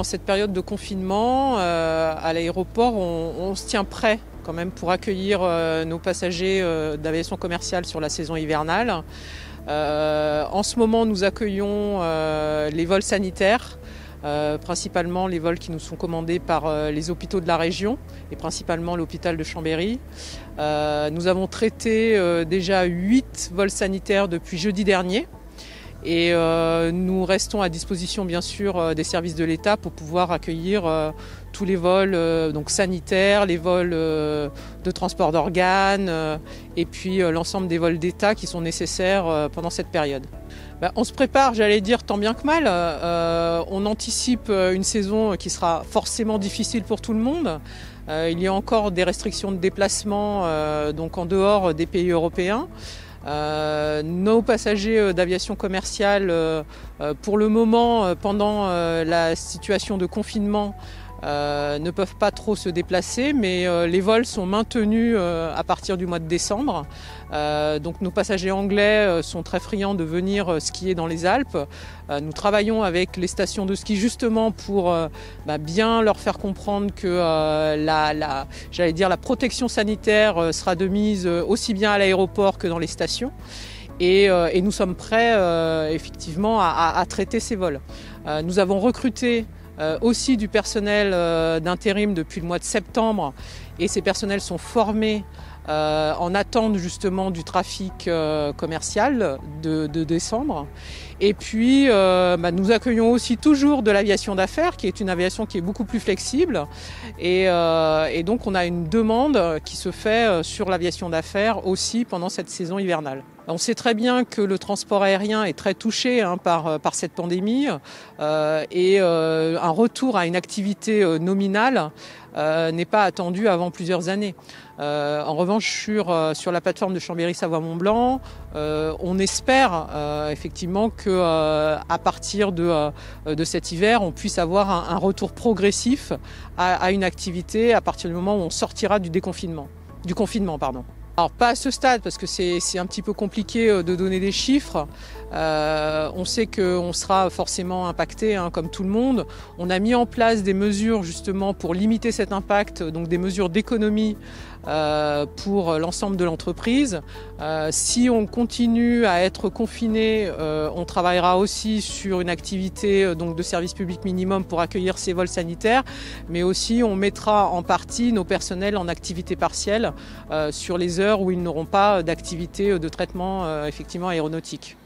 cette période de confinement, à l'aéroport, on se tient prêt quand même pour accueillir nos passagers d'aviation commerciale sur la saison hivernale. En ce moment, nous accueillons les vols sanitaires, principalement les vols qui nous sont commandés par les hôpitaux de la région et principalement l'hôpital de Chambéry. Nous avons traité déjà 8 vols sanitaires depuis jeudi dernier. Et nous restons à disposition bien sûr des services de l'État pour pouvoir accueillir tous les vols donc sanitaires, les vols de transport d'organes et puis l'ensemble des vols d'État qui sont nécessaires pendant cette période. On se prépare, j'allais dire, tant bien que mal. On anticipe une saison qui sera forcément difficile pour tout le monde. Il y a encore des restrictions de déplacement donc en dehors des pays européens. Nos passagers d'aviation commerciale, pour le moment, pendant la situation de confinement, ne peuvent pas trop se déplacer, mais les vols sont maintenus à partir du mois de décembre. Donc nos passagers anglais sont très friands de venir skier dans les Alpes. Nous travaillons avec les stations de ski justement pour bien leur faire comprendre que la protection sanitaire sera de mise aussi bien à l'aéroport que dans les stations. Et nous sommes prêts effectivement à traiter ces vols. Nous avons recruté aussi du personnel d'intérim depuis le mois de septembre et ces personnels sont formés en attente justement du trafic commercial de décembre. Et puis nous accueillons aussi toujours de l'aviation d'affaires qui est une aviation qui est beaucoup plus flexible et donc on a une demande qui se fait sur l'aviation d'affaires aussi pendant cette saison hivernale. On sait très bien que le transport aérien est très touché par cette pandémie et un retour à une activité nominale n'est pas attendu avant plusieurs années. En revanche, sur la plateforme de Chambéry-Savoie-Mont-Blanc, on espère effectivement que à partir de cet hiver, on puisse avoir un retour progressif à une activité à partir du moment où on sortira du confinement. Alors pas à ce stade parce que c'est un petit peu compliqué de donner des chiffres. On sait qu'on sera forcément impacté comme tout le monde. On a mis en place des mesures justement pour limiter cet impact, donc des mesures d'économie pour l'ensemble de l'entreprise. Si on continue à être confiné, on travaillera aussi sur une activité donc de service public minimum pour accueillir ces vols sanitaires, mais aussi on mettra en partie nos personnels en activité partielle sur les heures où ils n'auront pas d'activité de traitement effectivement aéronautique.